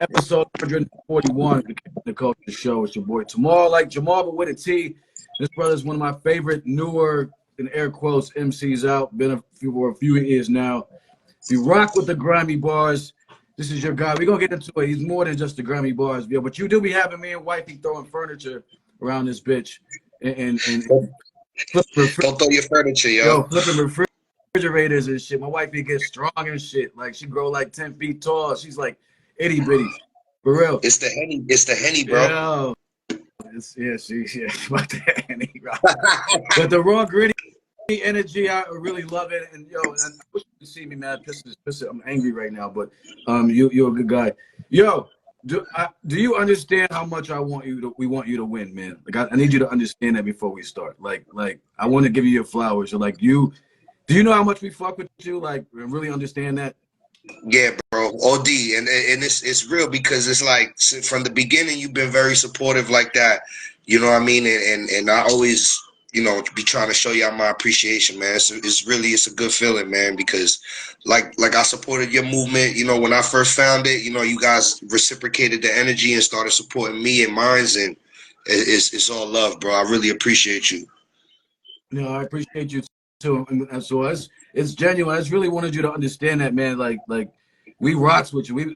Episode 141 of the Captain Culture Show. It's your boy Jamal, like Jamal, but with a T. This brother's one of my favorite newer, in air quotes, MCs out. Been for a few years now. If you rock with the grimy bars, this is your guy. We're going to get into it. He's more than just the grimy bars, yo. But you do be having me and wifey throwing furniture around this bitch. And Don't throw your furniture, yo, flipping refrigerators and shit. My wifey gets strong and shit. Like, she grow like 10 feet tall. She's like itty bitty. For real. It's the Henny. It's the Henny, bro. Yeah, she's about the Henny, bro. But the raw, gritty energy, I really love it. And yo, I wish you could see me, man. I'm angry right now, but you're a good guy. Yo, do you understand how much we want you to win, man? Like, I need you to understand that before we start. Like I want to give you your flowers. You're like, do you know how much we fuck with you? Like, really understand that? Yeah, bro. OD, and it's real because it's like from the beginning you've been very supportive like that. You know what I mean? And I always, you know, be trying to show y'all my appreciation, man. It's a good feeling, man, because like I supported your movement, you know, when I first found it, you know, you guys reciprocated the energy and started supporting me and mines, and it's all love, bro. I really appreciate you. You know, I appreciate you too. And so it's genuine. I just really wanted you to understand that, man. Like we rocks with you.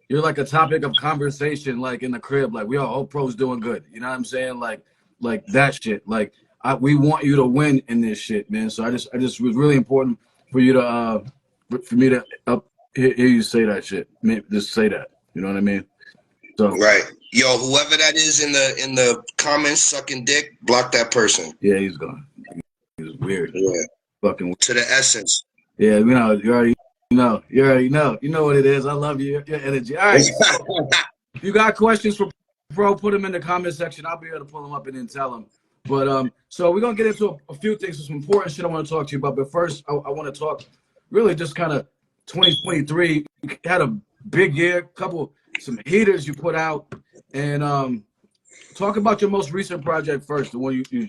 You're like a topic of conversation, like in the crib. Like, we all pros doing good. You know what I'm saying? Like that shit. Like, we want you to win in this shit, man. So I just was really important for you to for me to hear you say that shit. Just say that. You know what I mean? So right. Yo, whoever that is in the comments sucking dick, block that person. Yeah, he's gone. He's weird. Yeah. Fucking weird. To the essence. Yeah, you know, you already know. You know what it is. I love you, your energy. All right. If you got questions for Pro, put them in the comment section. I'll be able to pull them up and then tell them. But so we're gonna get into a few things. Some important shit I want to talk to you about. But first, I want to talk really just kind of 2023. You had a big year, some heaters you put out, and talk about your most recent project first. The one you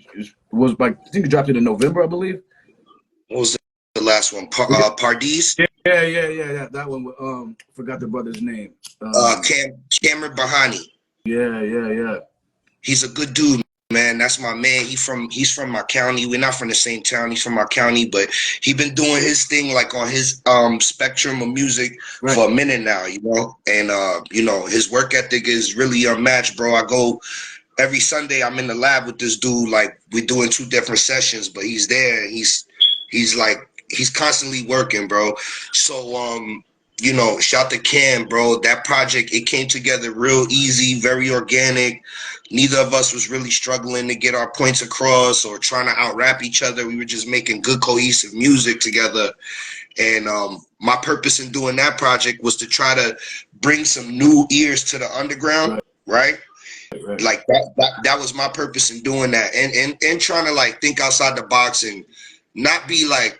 was like, I think you dropped it in November, I believe. What was the last one? Pardis? Yeah. That one. Forgot the brother's name. Cameron Bahani. Yeah. He's a good dude, man. That's my man. He's from my county. We're not from the same town. He's from my county, but he been doing his thing like on his spectrum of music for a minute now, you know. And you know, his work ethic is really unmatched, bro. I go every Sunday. I'm in the lab with this dude. Like, we're doing 2 different sessions, but he's there. And he's constantly working, bro. So you know, shout to Cam, bro. That project, it came together real easy, very organic. Neither of us was really struggling to get our points across or trying to out-rap each other. We were just making good, cohesive music together. And my purpose in doing that project was to try to bring some new ears to the underground, right? Like that was my purpose in doing that. And trying to like think outside the box and not be like,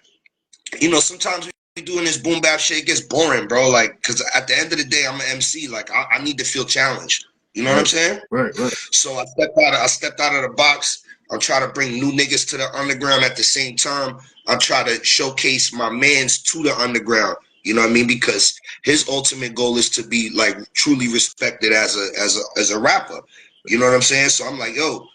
you know, sometimes doing this boom bap shit gets boring, bro. Like, because at the end of the day, I'm an MC. Like, I need to feel challenged. You know what I'm saying? Right. So I stepped out of the box. I'm trying to bring new niggas to the underground at the same time. I'm trying to showcase my mans to the underground. You know what I mean? Because his ultimate goal is to be like truly respected as a rapper. You know what I'm saying? So I'm like, yo,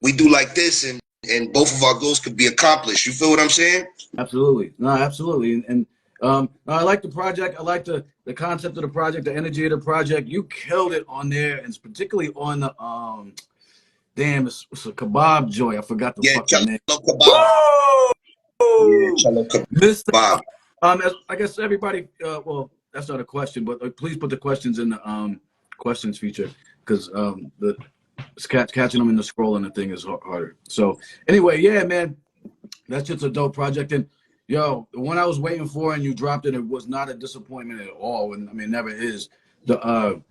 we do like this, and both of our goals could be accomplished. You feel what I'm saying? Absolutely. No, absolutely. And I like the project. I like the concept of the project, the energy of the project. You killed it on there, and particularly on the it's a kebab joint. I forgot the fucking name. Kebab. Kebab. I guess everybody. Well, that's not a question, but please put the questions in the questions feature, because catching them in the scroll and the thing is harder. So anyway, yeah, man, that's just a dope project. And yo, the one I was waiting for and you dropped it, it was not a disappointment at all. And I mean, never is. The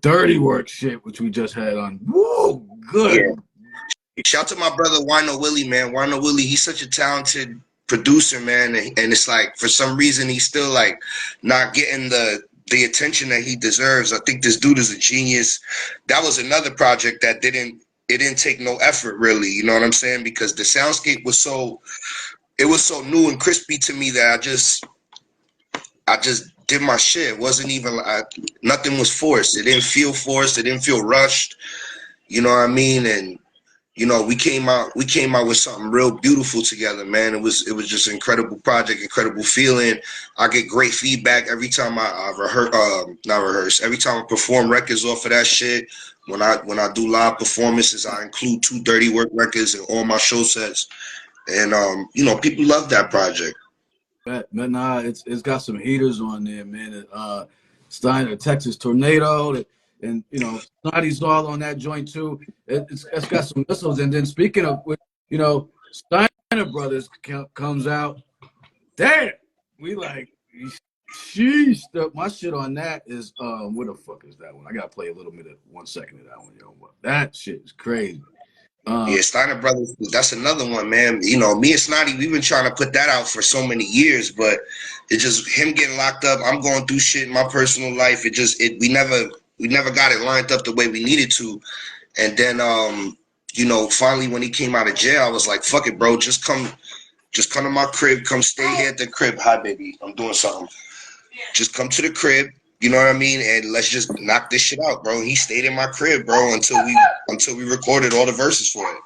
dirty work shit, which we just had on. Whoa, good. Yeah. Shout to my brother Wino Willie, man. Wino Willie, he's such a talented producer, man. And it's like, for some reason, he's still like not getting the attention that he deserves. I think this dude is a genius. That was another project that didn't take no effort, really. You know what I'm saying? Because the soundscape was so new and crispy to me that I just did my shit. It wasn't even like nothing was forced. It didn't feel forced. It didn't feel rushed. You know what I mean? And you know, we came out with something real beautiful together, man. It was just an incredible project, incredible feeling. I get great feedback every time I rehearse, every time I perform records off of that shit. When I do live performances, I include 2 Dirty Work records in all my show sets. And you know, people love that project. But nah, it's got some heaters on there, man. Steiner, Texas Tornado, and you know, Snotty's all on that joint too. It's got some missiles. And then speaking of, you know, Steiner Brothers comes out. Damn, we like, sheesh. My shit on that is where the fuck is that one? I gotta play a little bit of 1 second of that one, yo. That shit is crazy. Yeah, Steiner Brothers, that's another one, man. You know, me and Snotty, we've been trying to put that out for so many years, but it's just him getting locked up. I'm going through shit in my personal life. We never got it lined up the way we needed to. And then, you know, finally when he came out of jail, I was like, fuck it, bro. Just come to my crib. Come stay here at the crib. Hi, baby. I'm doing something. Just come to the crib. You know what I mean? And let's just knock this shit out, bro. He stayed in my crib, bro, until we recorded all the verses for it.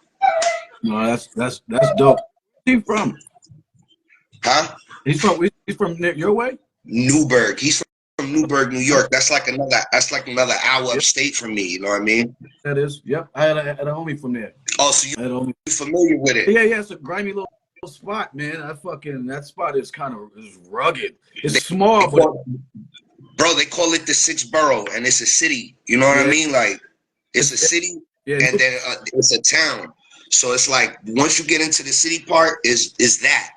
No, that's dope. Where's he from? Huh? He's from your way? Newburgh. He's from Newburgh, New York. That's like another hour upstate from me. You know what I mean? That is. Yep. I had a homie from there. Oh, so you're familiar with it? Yeah. It's a grimy little spot, man. That spot is is rugged. It's small, but bro, they call it the 6th borough, and it's a city. You know what I mean? Like, it's a city, and then it's a town. So it's like once you get into the city part, is that?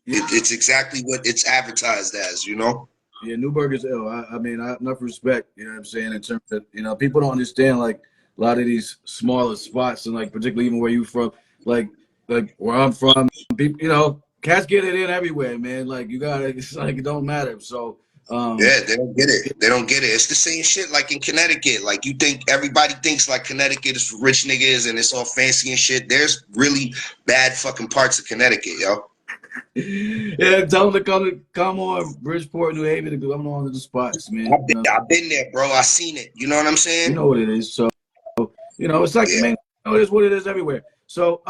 Yeah. It's exactly what it's advertised as. You know? Yeah, Newburgh is ill. I mean, I have enough respect. You know what I'm saying? In terms of, you know, people don't understand like a lot of these smaller spots, and like particularly even where you from, like where I'm from. People, you know, cats get it in everywhere, man. Like it's like it don't matter. So. Yeah, they don't get it. They don't get it. It's the same shit like in Connecticut. Like everybody thinks like Connecticut is for rich niggas and it's all fancy and shit. There's really bad fucking parts of Connecticut, yo. Yeah, tell them to come on Bridgeport, New Haven, to come on to the spots, man. I've been there, bro. I seen it. You know what I'm saying? You know what it is. So, you know, it's like, man, you know, it is what it is everywhere. So,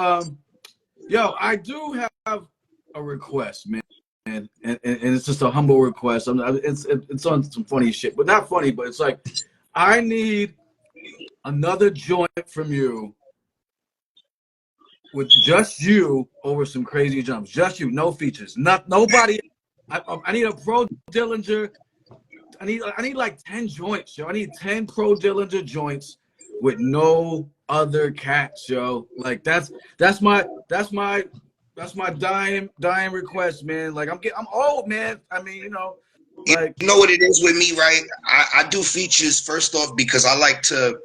yo, I do have a request, man. And it's just a humble request. It's on some funny shit, but not funny. But it's like, I need another joint from you with just you over some crazy jumps. Just you, no features, nobody. I need a Pro Dillinger. I need like 10 joints, yo. I need 10 Pro Dillinger joints with no other cats, yo. Like that's my dying request, man. Like I'm old, man. I mean, you know, like you know what it is with me, right? I do features first off because I like to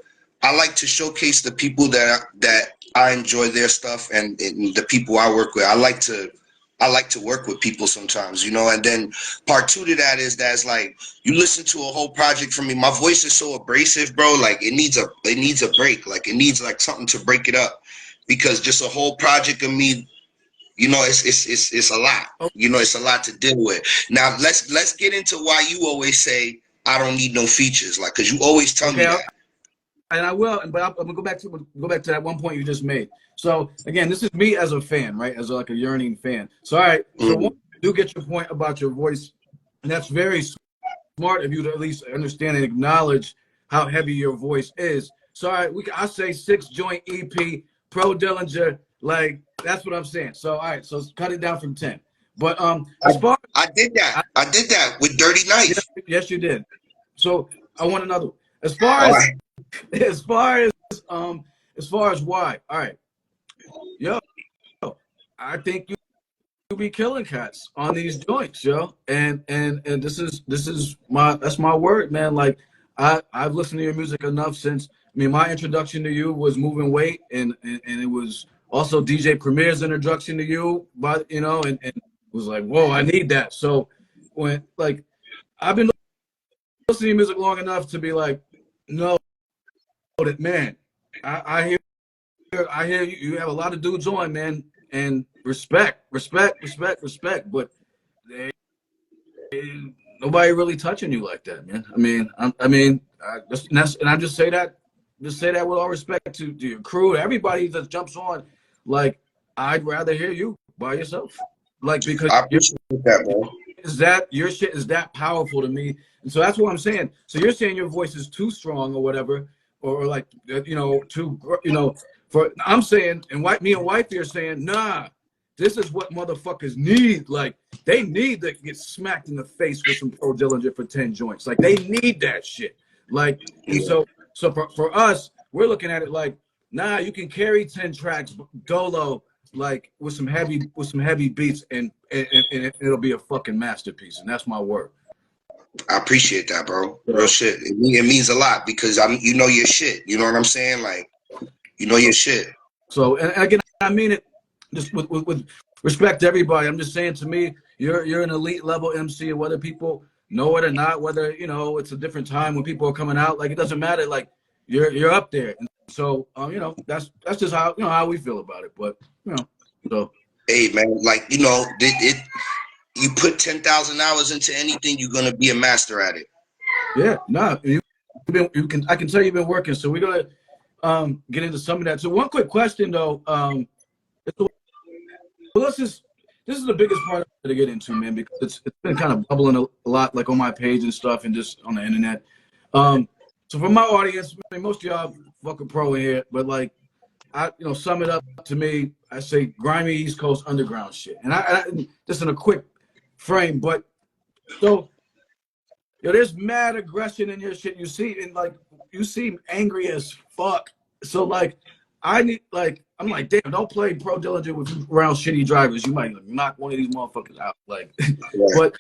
showcase the people that I enjoy their stuff and the people I work with. I like to work with people sometimes, you know. And then part 2 to that is that's like you listen to a whole project from me. My voice is so abrasive, bro. Like it needs a break. Like it needs like something to break it up because just a whole project of me. You know, it's a lot. You know, it's a lot to deal with. Now, let's get into why you always say I don't need no features, like, cause you always tell me that. And I will, but I'm gonna go back to that one point you just made. So again, this is me as a fan, right? As like a yearning fan. So all right, so you do get your point about your voice, and that's very smart of you to at least understand and acknowledge how heavy your voice is. So all right, I say 6 joint EP, Pro Dillinger, like. That's what I'm saying. So all right, so cut it down from 10. But as far I did that with Dirty Knife. Yes, you did. So I want another one. As far as why, all right, yo, I think you be killing cats on these joints, yo, and that's my word, man. Like I've listened to your music enough since. I mean, my introduction to you was Moving Weight, and it was. Also, DJ Premier's introduction to you, but you know, and was like, whoa, I need that. So when like I've been listening to your music long enough to be like, no, that man, I hear you have a lot of dudes on, man, and respect, but nobody really touching you like that, man. And I just say that with all respect to your crew, to everybody that jumps on. Like, I'd rather hear you by yourself, like, because I appreciate that, bro. your shit is that powerful to me, and so that's what I'm saying. So you're saying your voice is too strong or whatever, or like, too, for I'm saying, and me and wifey are saying, nah, this is what motherfuckers need. Like, they need to get smacked in the face with some Pro Dillinger for 10 joints. Like, they need that shit. Like, and so for us, we're looking at it like, nah, you can carry 10 tracks dolo, like, with some heavy beats, and it'll be a fucking masterpiece. And that's my word. I appreciate that, bro. Real shit. It means a lot because you know your shit. You know what I'm saying? Like, you know your shit. So, and again, I mean it just with respect to everybody. I'm just saying, to me, you're an elite level MC, and whether people know it or not, whether it's a different time when people are coming out, like, it doesn't matter. Like, you're up there, and so that's just how we feel about it. But so hey, man, like, you put 10,000 hours into anything, you're gonna be a master at it. Yeah, nah, I can tell you've been working. So we're gonna get into some of that. So one quick question though, this is the biggest part to get into, man, because it's been kind of bubbling a lot, like on my page and stuff, and just on the internet. So for my audience, I mean, most of y'all fucking pro in here, but like, I sum it up to me, I say grimy East Coast underground shit, and I just in a quick frame, but so there's mad aggression in your shit. You see, and like, you seem angry as fuck. So like, I'm like, damn, don't play Pro Dillinger with around shitty drivers. You might knock one of these motherfuckers out. Like, but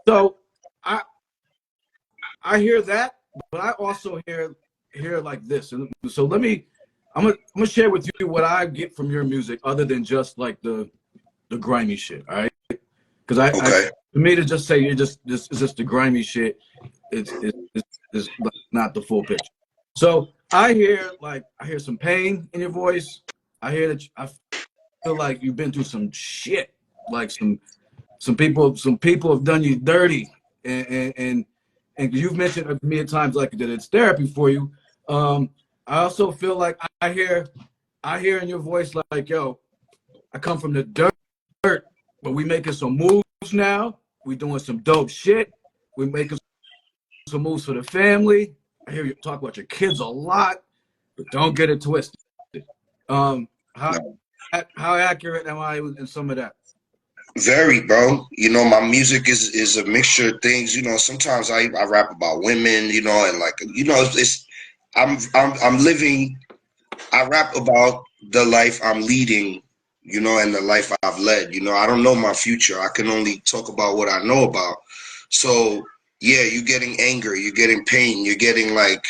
so I hear that, but I also hear like this, and so I'm gonna share with you what I get from your music, other than just like the grimy shit. All right, because to me, to just say you're just this is just the grimy shit, it's not the full picture. So I hear some pain in your voice. I hear that I feel like you've been through some shit. Like some people have done you dirty, and you've mentioned to me at times like that it's therapy for you. I also feel like I hear in your voice like, yo, I come from the dirt, but we making some moves now. We doing some dope shit. We making some moves for the family. I hear you talk about your kids a lot, but don't get it twisted. How accurate am I in some of that? Very, bro. My music is a mixture of things. Sometimes I rap about women, and like, it's I'm living. I rap about the life I'm leading, and the life I've led. I don't know my future. I can only talk about what I know about. So yeah, you're getting anger, you're getting pain, you're getting like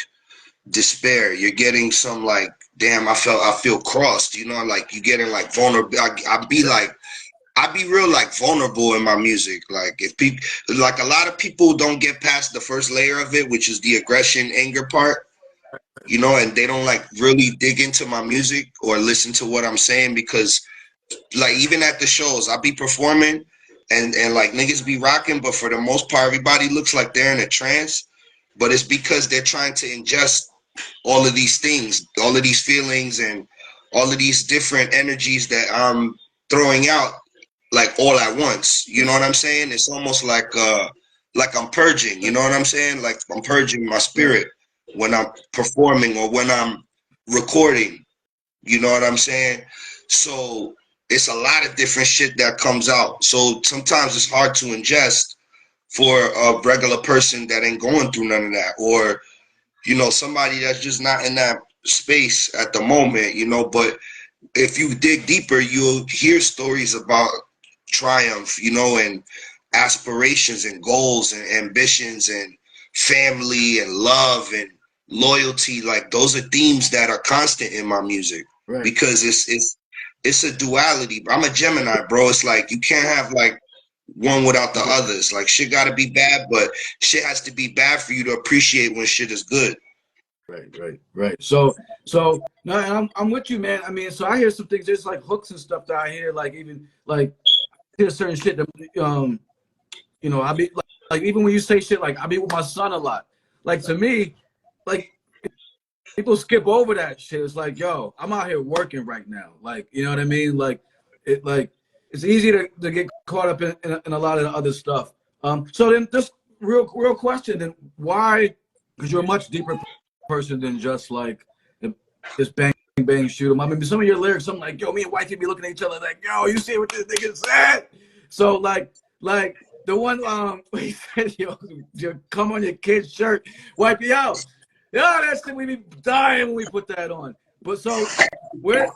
despair, you're getting some like, damn, I feel crossed. Like you're getting like vulnerable. I be real like vulnerable in my music. Like if people, like a lot of people don't get past the first layer of it, which is the aggression, anger part. And they don't like really dig into my music or listen to what I'm saying, because like even at the shows I be performing and like niggas be rocking, but for the most part everybody looks like they're in a trance, but it's because they're trying to ingest all of these things, all of these feelings, and all of these different energies that I'm throwing out like all at once. You know what I'm saying? It's almost like I'm purging, you know what I'm saying? Like I'm purging my spirit when I'm performing or when I'm recording, you know what I'm saying? So it's a lot of different shit that comes out. So sometimes it's hard to ingest for a regular person that ain't going through none of that, or, somebody that's just not in that space at the moment, but if you dig deeper, you'll hear stories about triumph, and aspirations and goals and ambitions and family and love and loyalty. Like those are themes that are constant in my music, right? Because it's a duality. I'm a Gemini, bro. It's like you can't have like one without the others. Like shit got to be bad, but shit has to be bad for you to appreciate when shit is good. Right. So no, I'm with you, man. I mean, so I hear some things. There's like hooks and stuff that I hear, like even like I hear certain shit that I be like even when you say shit like I be with my son a lot, like to me, like people skip over that shit. It's like, yo, I'm out here working right now. Like, you know what I mean? Like it's easy to get caught up in a lot of the other stuff. So then just real question, then why, because you're a much deeper person than just like this bang bang shoot 'em. I mean, some of your lyrics, I'm like, yo, me and Whitey be looking at each other like, yo, you see what this nigga said? So like the one he said, yo, come on your kid's shirt, wipe you out. Yo, that shit, we be dying when we put that on. But so why?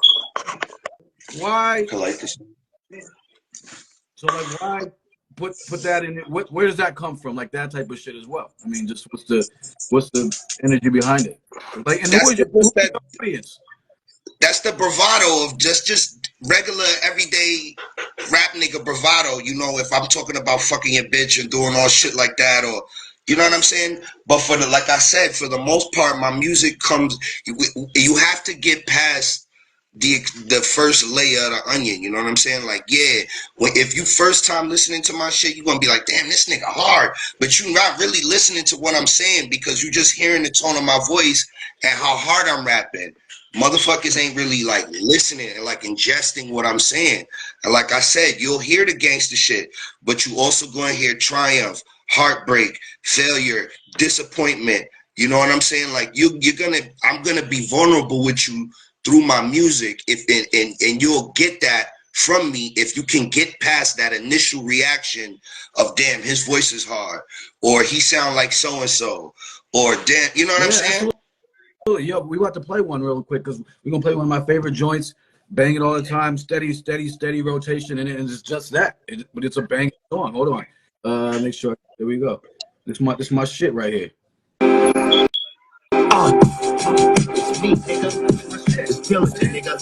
I like this. So like, why put that in it? Where does that come from? Like that type of shit as well. I mean, just what's the energy behind it? Like, and who is your audience? That's the bravado of just regular everyday rap nigga bravado. You know, if I'm talking about fucking your bitch and doing all shit like that, or you know what I'm saying. But for the, like I said, for the most part, my music comes. You have to get past the first layer of the onion. You know what I'm saying? Like, yeah, if you first time listening to my shit, you're gonna be like, damn, this nigga hard. But you're not really listening to what I'm saying because you just hearing the tone of my voice and how hard I'm rapping. Motherfuckers ain't really like listening and like ingesting what I'm saying. And like I said, you'll hear the gangster shit, but you also going to hear triumph, heartbreak, failure, disappointment. You know what I'm saying? Like I'm gonna be vulnerable with you through my music, and you'll get that from me if you can get past that initial reaction of damn, his voice is hard, or he sound like so and so, or damn, you know what I'm saying? Absolutely. Yo, we want to play one real quick because we're gonna play one of my favorite joints, bang it all the time, steady rotation, and it's just that. But it's a bang song. Hold on, make sure. There we go. This my shit right here. It's me, nigga. It's killing it, nigga.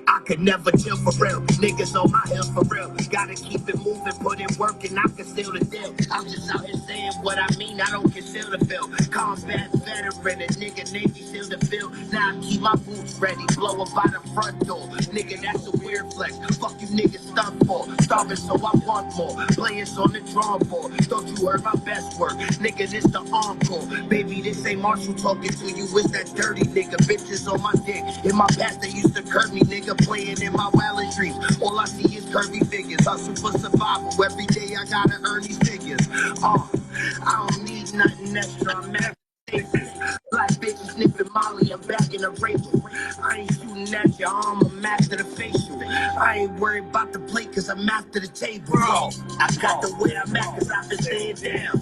I could never chill for real. Niggas on my heels for real. Gotta keep it moving, put in work, and I can seal the deal. I'm just out here saying what I mean, I don't conceal the feel. Combat veteran, a nigga Navy seal the field. Now I keep my boots ready, blowing by the front door. Nigga, that's a weird flex. Fuck you niggas stunned for. Starving so I want more. Players on the drawing board. Thought you heard my best work. Nigga, this the encore. Baby, this ain't Marshall talking to you. It's that dirty nigga. Bitches on my dick. In my past, they used to curb me, nigga. Playing in my wildest dreams. All I see is curvy figures. Hustle for survival. Every day I gotta earn these figures. I don't need nothing extra. I'm mad. Black bitches sniffing Molly, I'm back in a racial. I ain't shooting at your arm, I'm after the facial. I ain't worried about the plate, cause I'm after the table. Bro, I got the way I'm at, cause I've been staying down.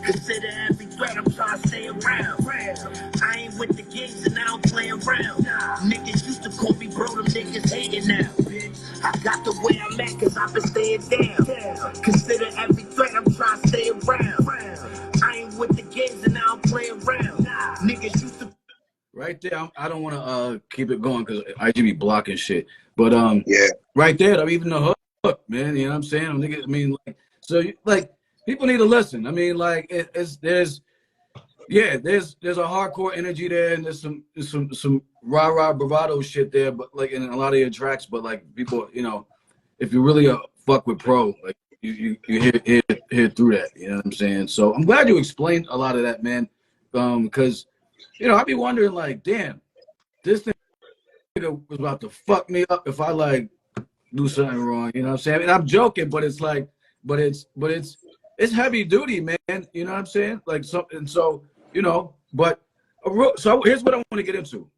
Consider every threat, I'm trying to stay around. I ain't with the games and I don't play around. Niggas used to call me bro, them niggas hating now. I got the way I'm at, cause I've been staying down. Consider every threat, I'm trying to stay around. I ain't with the games and I don't play around. Niggas used to. Right there, I don't want to keep it going because IG be blocking shit. But yeah, right there, I'm even the hook, man. You know what I'm saying? Niggas, I mean, like, so like people need to listen. I mean, like, there's a hardcore energy there, and there's some rah bravado shit there, but like in a lot of your tracks. But like people, you know, if you really fuck with Pro, like you hear through that. You know what I'm saying? So I'm glad you explained a lot of that, man. Because you know, I'd be wondering, like, damn, this nigga was about to fuck me up if I like do something wrong. You know what I'm saying? I mean, I'm joking, but it's like, but it's heavy duty, man. You know what I'm saying? Like something. So you know, but so here's what I want to get into.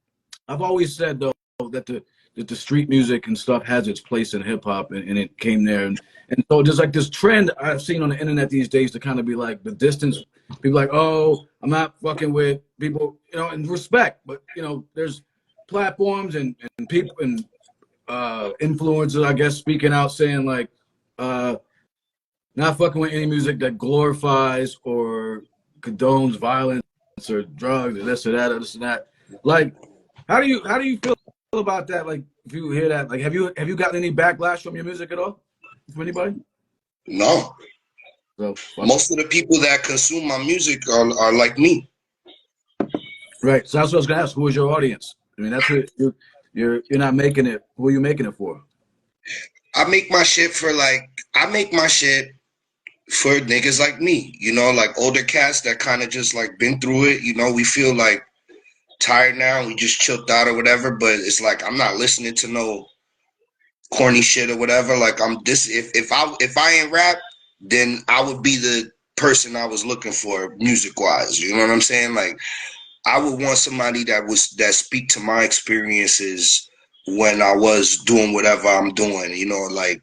I've always said though that the street music and stuff has its place in hip hop, and it came there, and so there's like this trend I've seen on the internet these days to kind of be like the distance. People like, oh, I'm not fucking with people, you know, and respect, but you know, there's platforms and people and influencers, I guess, speaking out saying like, not fucking with any music that glorifies or condones violence or drugs or this or that or this and that. Like, how do you feel about that? Like, if you hear that, like, have you gotten any backlash from your music at all? From anybody? No. So most of the people that consume my music are like me. Right. So that's what I was gonna ask. Who is your audience? I mean, that's what you're not making it. Who are you making it for? I make my shit for niggas like me, you know, like older cats that kind of just like been through it, you know, we feel like tired now, we just chilled out or whatever, but it's like I'm not listening to no corny shit or whatever. Like I'm this if I ain't rap, then I would be the person I was looking for music wise. You know what I'm saying? Like I would want somebody that speak to my experiences when I was doing whatever I'm doing, you know, like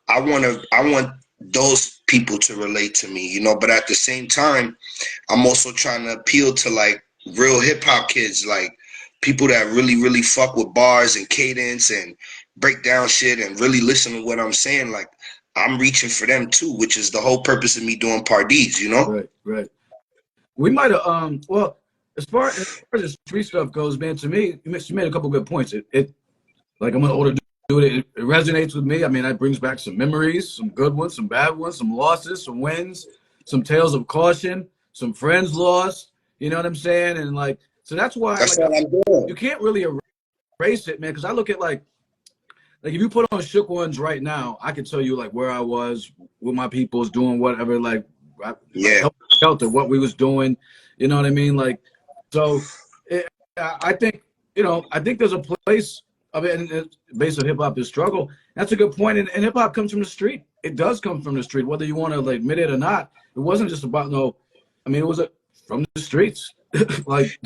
I want those people to relate to me, you know, but at the same time, I'm also trying to appeal to like real hip hop kids, like people that really, really fuck with bars and cadence and break down shit and really listen to what I'm saying. Like I'm reaching for them too, which is the whole purpose of me doing Pardees, you know? Right, right. We might have well, as far as the street stuff goes, man, to me, you made a couple good points. It like I'm an older dude, it resonates with me. I mean, that brings back some memories, some good ones, some bad ones, some losses, some wins, some tales of caution, some friends lost. You know what I'm saying? And like, so that's why That's like what I'm doing. you can't really erase it, man. Because I look at like if you put on Shook Ones right now, I can tell you like where I was with my peoples doing whatever, like Yeah. shelter, what we was doing. You know what I mean? Like, so I think, you know, I think there's a place of it, and the base of hip hop is struggle. That's a good point. And hip hop comes from the street. It does come from the street, whether you want to like admit it or not. It wasn't just about I mean, it was from the streets. Like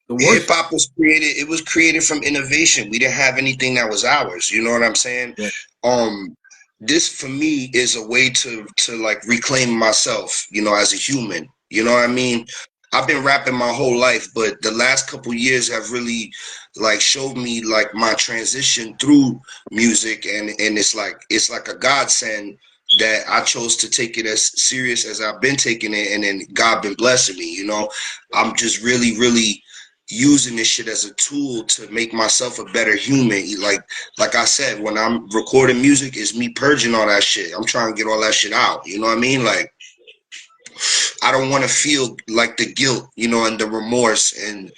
the Hip worst. hop was created, it was created from innovation. We didn't have anything that was ours. You know what I'm saying? Yeah. This for me is a way to like reclaim myself, you know, as a human. You know what I mean? I've been rapping my whole life, but the last couple years have really like showed me like my transition through music, and it's like a godsend that I chose to take it as serious as I've been taking it, and then God been blessing me, you know. I'm just really, really using this shit as a tool to make myself a better human. Like I said, when I'm recording music, it's me purging all that shit. I'm trying to get all that shit out. You know what I mean? Like I don't want to feel like the guilt, you know, and the remorse and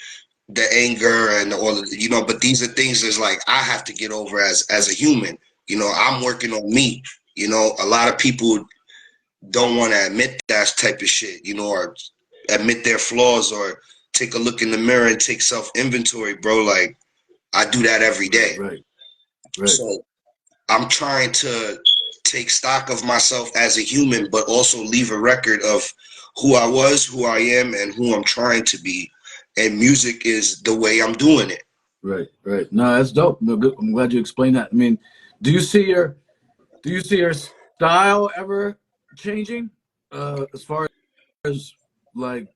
the anger and all of, you know, but these are things that's like I have to get over as a human. You know, I'm working on me. You know, a lot of people don't want to admit that type of shit, you know, or admit their flaws or take a look in the mirror and take self-inventory, bro. Like I do that every day. Right. Right. So I'm trying to take stock of myself as a human, but also leave a record of who I was, who I am, and who I'm trying to be. And music is the way I'm doing it. Right. Right. No, that's dope. No, good. I'm glad you explained that. I mean, do you see your style ever changing as far as like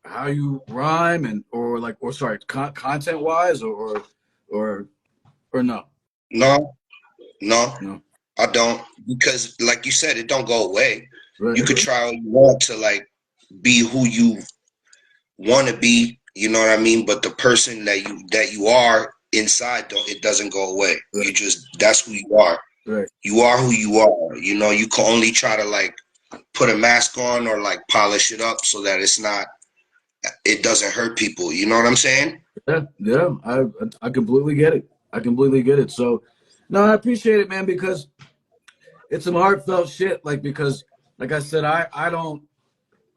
how you rhyme and or sorry, content wise or no? No, no, No. I don't. Because like you said, it don't go away. Right. You could try all you want to like be who you want to be, you know what I mean? But the person that you are inside, it doesn't go away. Right. You just, that's who you are. Right. You are who you are. You know, you can only try to like put a mask on or like polish it up so that it doesn't hurt people. You know what I'm saying? Yeah. Yeah. I completely get it. I completely get it. So, no, I appreciate it, man, because it's some heartfelt shit. Like because, like I said, I don't.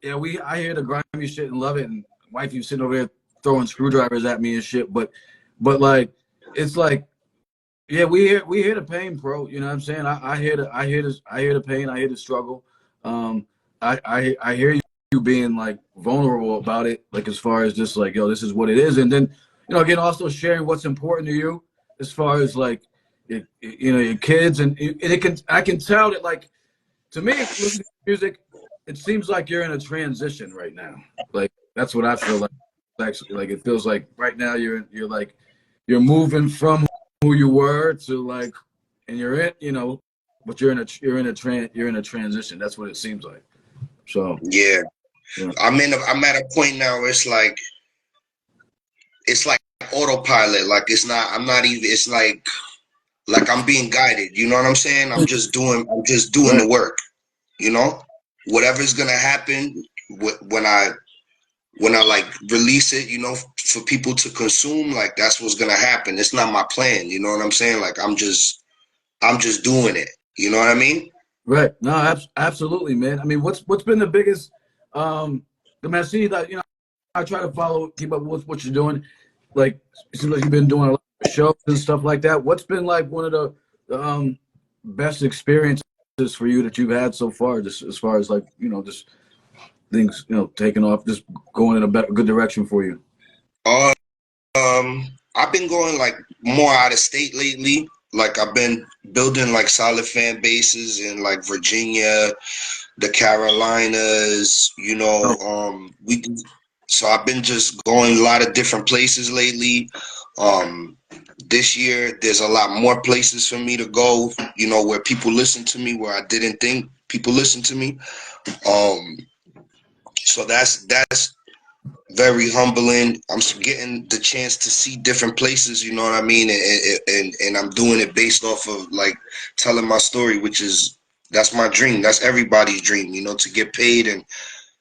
Yeah, I hear the grimy shit and love it, and wifey sitting over there throwing screwdrivers at me and shit. But like, it's like, yeah, we hear the pain, bro. You know what I'm saying? I hear the pain. I hear the struggle. I hear you being like vulnerable about it, like as far as just like, yo, this is what it is, and then you know, again, also sharing what's important to you as far as like, you know, your kids, and I can tell that like, to me, listening to music, it seems like you're in a transition right now. Like that's what I feel like. Actually, like it feels like right now you're moving from who you were to like, and you're in, you know, but you're in a transition. That's what it seems like. So Yeah. yeah. I'm at a point now where it's like autopilot. Like I'm not even, it's like I'm being guided. You know what I'm saying? I'm just doing Right. the work, you know, whatever's going to happen when I like release it, you know, for people to consume, like that's what's going to happen. It's not my plan. You know what I'm saying? Like I'm just doing it. You know what I mean? Right. No, absolutely, man. I mean, what's been the biggest? The man, I see that I try to keep up with what you're doing. Like, it seems like you've been doing a lot of shows and stuff like that. What's been like one of the best experiences for you that you've had so far? Just as far as like just things taking off, just going in a good direction for you. Uh, I've been going like more out of state lately. Like I've been building like solid fan bases in like Virginia, the Carolinas, we so I've been just going a lot of different places lately. This year there's a lot more places for me to go, where people listen to me, where I didn't think people listen to me. So that's very humbling. I'm getting the chance to see different places, you know what I mean? And I'm doing it based off of like telling my story, that's my dream. That's everybody's dream, to get paid and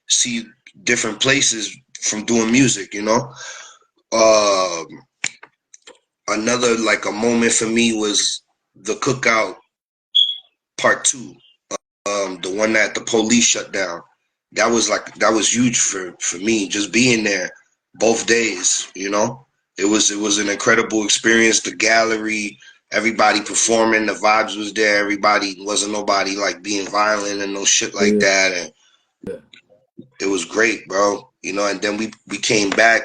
see different places from doing music, Another like a moment for me was the Cookout Part 2, the one that the police shut down. That was huge for me, just being there both days, It was an incredible experience. The gallery, everybody performing, the vibes was there. Wasn't nobody like being violent and no shit like that. And it was great, bro. And then we came back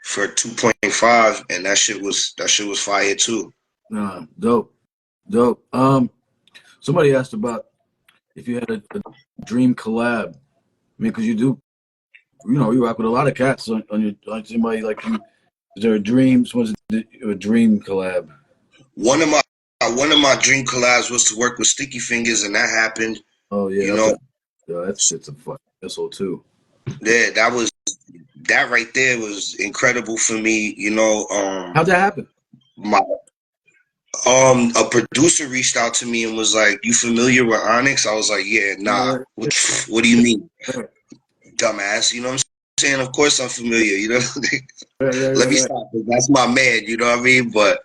for 2.5 and that shit was fire too. Dope. Somebody asked about if you had a dream collab. I mean, because you rock with a lot of cats on your, like somebody like you. Is there a dream? A dream collab? One of my dream collabs was to work with Sticky Fingers, and that happened. Oh yeah, that shit's a fucking missile too. Yeah, that right there was incredible for me. How'd that happen? A producer reached out to me and was like, "You familiar with Onyx?" I was like, "Yeah, nah." What do you mean, dumbass? You know what I'm saying? Of course I'm familiar. Let me stop. That's my man. You know what I mean? But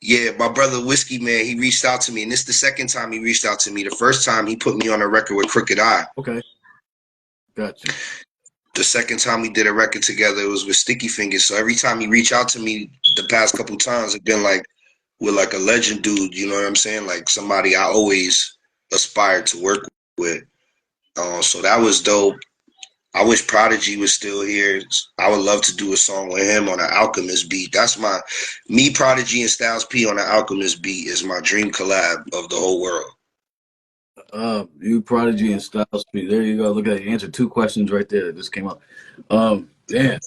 yeah, my brother Whiskey Man, he reached out to me, and this is the second time he reached out to me. The first time he put me on a record with Crooked Eye. Okay, gotcha. The second time we did a record together, it was with Sticky Fingers. So every time he reached out to me, the past couple times, it's been like with like a legend dude. You know what I'm saying? Like somebody I always aspired to work with. So that was dope. I wish Prodigy was still here. I would love to do a song with him on an Alchemist beat. That's me, Prodigy, and Styles P on an Alchemist beat is my dream collab of the whole world. You, Prodigy, and Styles P. There you go. Look at it. You answered 2 questions right there that just came up. Yeah.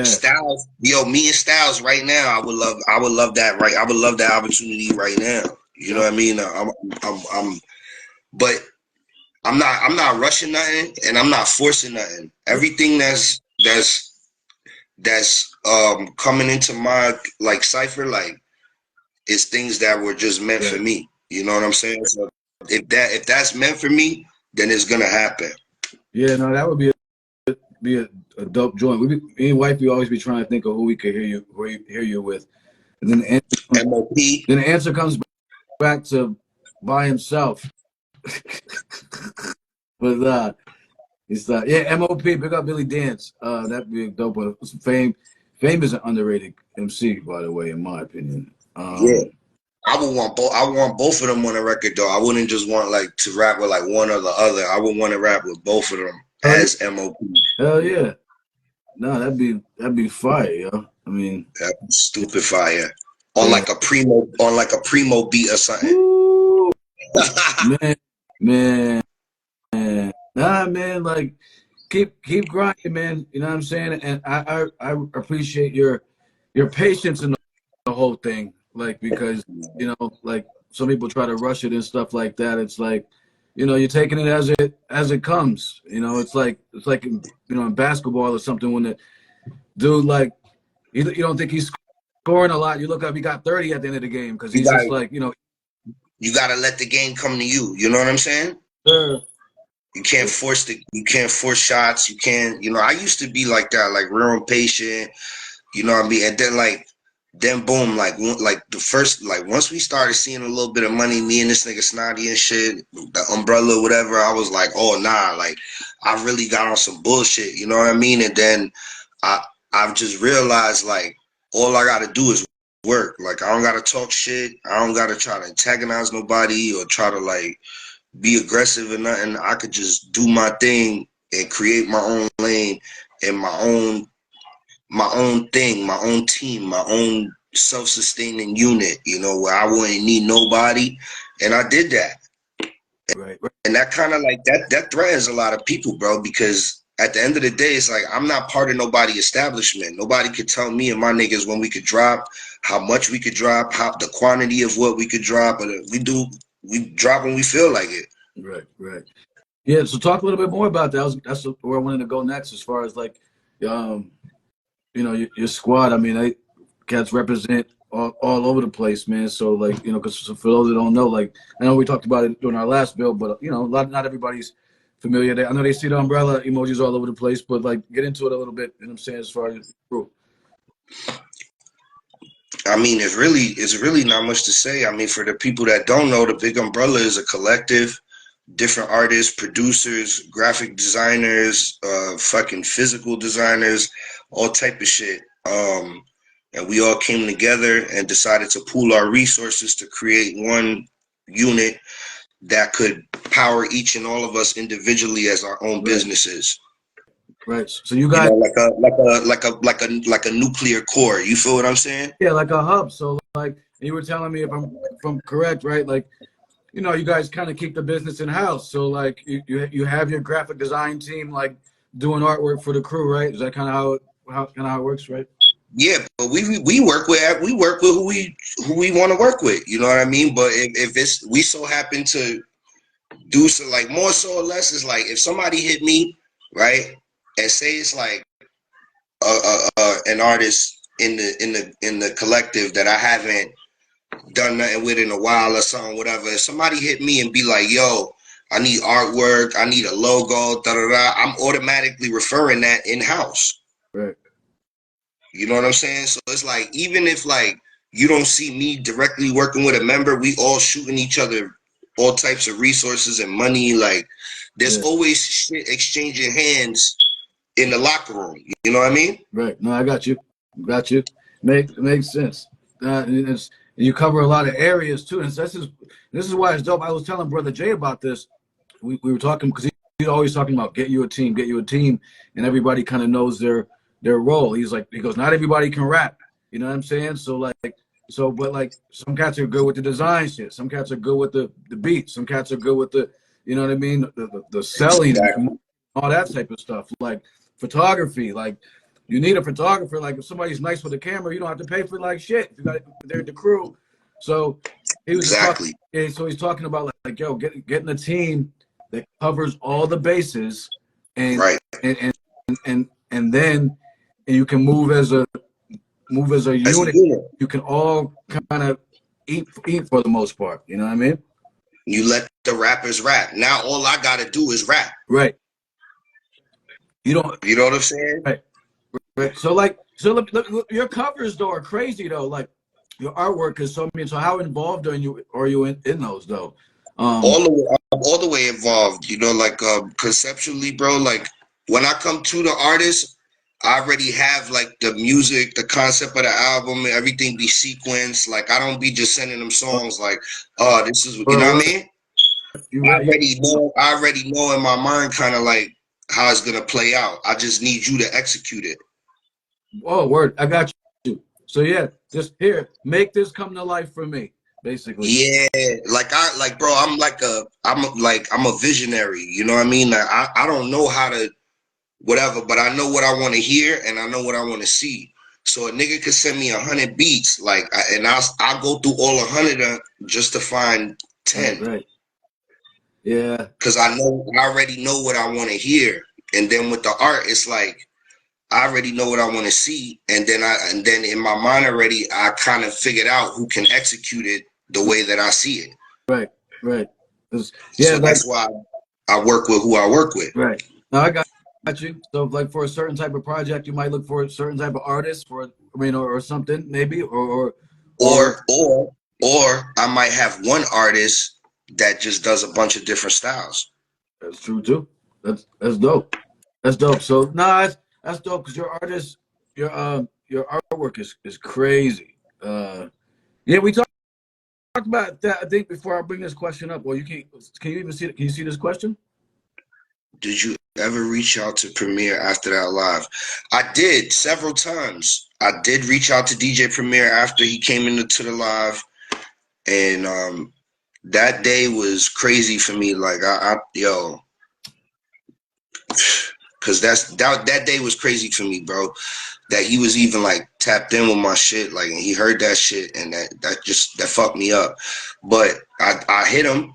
Styles, me and Styles right now. I would love that. Right, I would love that opportunity right now. You know what I mean? But I'm not rushing nothing, and I'm not forcing nothing. Everything that's coming into my like cipher, like it's things that were just meant for me. You know what I'm saying? So if that's meant for me, then it's gonna happen. Yeah, no, that would be a dope joint. Me and wife, we always be trying to think of who we could hear you with, and then the answer comes back to by himself. But it's MOP. Big up Billy Dance. That'd be dope. But Fame is an underrated MC, by the way, in my opinion. Yeah. I would want both. I want both of them on a record, though. I wouldn't just want like to rap with like one or the other. I would want to rap with both of them as MOP. Hell yeah! No, that'd be fire, yo. I mean, that'd be stupid fire on like a primo beat or something. Ooh, man. Nah, man. Like, keep grinding, man. You know what I'm saying? And I appreciate your patience in the whole thing. Like, because like some people try to rush it and stuff like that. It's like, you're taking it as it comes. It's like in basketball or something when the dude like you don't think he's scoring a lot. You look up, he got 30 at the end of the game because he's just like You gotta let the game come to you. You know what I'm saying? Sure. You can't force shots. You can't. I used to be like that, like real impatient. You know what I mean? And then like then boom, like the first, like once we started seeing a little bit of money, me and this nigga Snotty and shit, the umbrella, whatever, I was like, oh nah, like I really got on some bullshit, you know what I mean? And then I've just realized like all I gotta do is work. Like I don't gotta talk shit. I don't gotta try to antagonize nobody or try to like be aggressive or nothing. I could just do my thing and create my own lane and my own thing, my own team, my own self-sustaining unit, you know, where I wouldn't need nobody. And I did that. Right. And that kind of like that threatens a lot of people, bro, because at the end of the day, it's like I'm not part of nobody establishment. Nobody could tell me and my niggas when we could drop, how much we could drop, how the quantity of what we could drop. But we drop when we feel like it. Right. Yeah, so talk a little bit more about that. That's where I wanted to go next, as far as like you know, your squad. I mean, cats represent all over the place, man. So like, you know, because for those that don't know, like I know we talked about it during our last build, but you know, not everybody's familiar. I know they see the umbrella emojis all over the place, but like get into it a little bit. You know what I'm saying, as far as the crew. I mean, it's really not much to say. I mean, for the people that don't know, the Big Umbrella is a collective, different artists, producers, graphic designers, fucking physical designers, all type of shit. And we all came together and decided to pool our resources to create one unit that could power each and all of us individually as our own businesses. Right. So you guys, like a nuclear core. You feel what I'm saying? Yeah, like a hub. So like you were telling me, if I'm correct, right? Like, you know, you guys kind of keep the business in house. So like you have your graphic design team like doing artwork for the crew, right? Is that kind of how it works, right? Yeah, but we work with who we want to work with. You know what I mean? But if it's we so happen to do so, like more so or less, is like if somebody hit me, right, and say it's like an artist in the collective that I haven't done nothing with in a while or something, whatever. If somebody hit me and be like, yo, I need artwork, I need a logo, I'm automatically referring that in-house. Right. You know what I'm saying? So it's like, even if like you don't see me directly working with a member, we all shooting each other all types of resources and money. Like there's always shit exchanging hands in the locker room. You know what I mean? Right. No, I got you. Makes sense. And you cover a lot of areas too, and this is why it's dope. I was telling Brother Jay about this. We were talking because he's always talking about get you a team, and everybody kind of knows their role. He goes, not everybody can rap. You know what I'm saying? But like some cats are good with the design shit. Some cats are good with the beats. Some cats are good with the, you know what I mean, the selling, exactly. All that type of stuff. Like photography, like you need a photographer. Like if somebody's nice with a camera, you don't have to pay for like shit. They're the crew. So he was exactly. So he's talking about like yo, getting a team that covers all the bases, and right, and then you can move as a unit. You can all kind of eat for the most part. You know what I mean? You let the rappers rap. Now all I gotta do is rap. Right. You know what I'm saying? Right. So look, your covers though are crazy though. Like your artwork is so mean. So how involved are you in those though? All the way involved. You know, like conceptually, bro. Like when I come to the artist, I already have like the music, the concept of the album, everything be sequenced. Like I don't be just sending them songs like, oh, this is, you know what I mean? I already know in my mind kind of like how it's gonna play out. I just need you to execute it. Oh, word! I got you. So yeah, just here, make this come to life for me, basically. Yeah, bro, I'm a visionary. You know what I mean? Like I don't know how to whatever, but I know what I want to hear and I know what I want to see. So a nigga could send me 100 beats, like, and I'll go through all 100 just to find 10. Right. Yeah. Because I already know what I want to hear, and then with the art, it's like I already know what I want to see, and then in my mind already, I kind of figured out who can execute it the way that I see it. Right. Yeah. So that's why I work with who I work with. Right. No, I you. So like for a certain type of project, you might look for a certain type of artist for, I mean, or something maybe, or I might have one artist that just does a bunch of different styles. That's true too. That's dope. That's dope. So nah, that's dope because your artist, your artwork is crazy. Yeah, we talked about that. I think before I bring this question up, or can you even see? Can you see this question? Did you ever reach out to Premier after that live? I did several times. I did reach out to DJ Premier after he came into the live, and that day was crazy for me. Like because that day was crazy for me, bro. That he was even like tapped in with my shit, like, and he heard that shit, and that fucked me up. But I hit him,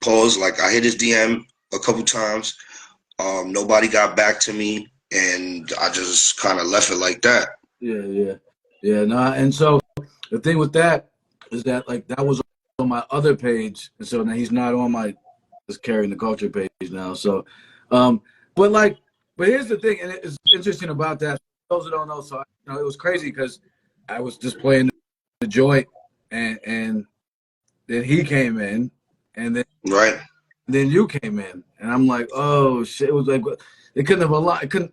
pause, like I hit his DM a couple times. Nobody got back to me, and I just kind of left it like that. Yeah. Nah, and so the thing with that is that like that was on my other page, and so now he's not on my just carrying the culture page now. So, but here's the thing, and it's interesting about that. For those who don't know, so it was crazy because I was just playing the joint, and then he came in, and then you came in, and I'm like, oh shit! It was like it couldn't have a lot. It couldn't,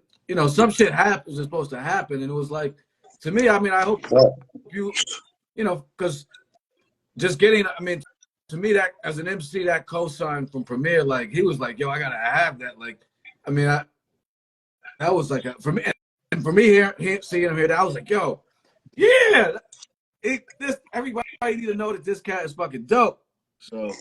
some shit happens is supposed to happen, and it was like, to me, I mean, I hope you, because just getting, I mean, to me, that as an MC, that cosign from Premier, like he was like, yo, I gotta have that. Like, I mean, that was like for me, and for me here seeing him here, I was like, yo, yeah, everybody need to know that this cat is fucking dope. So.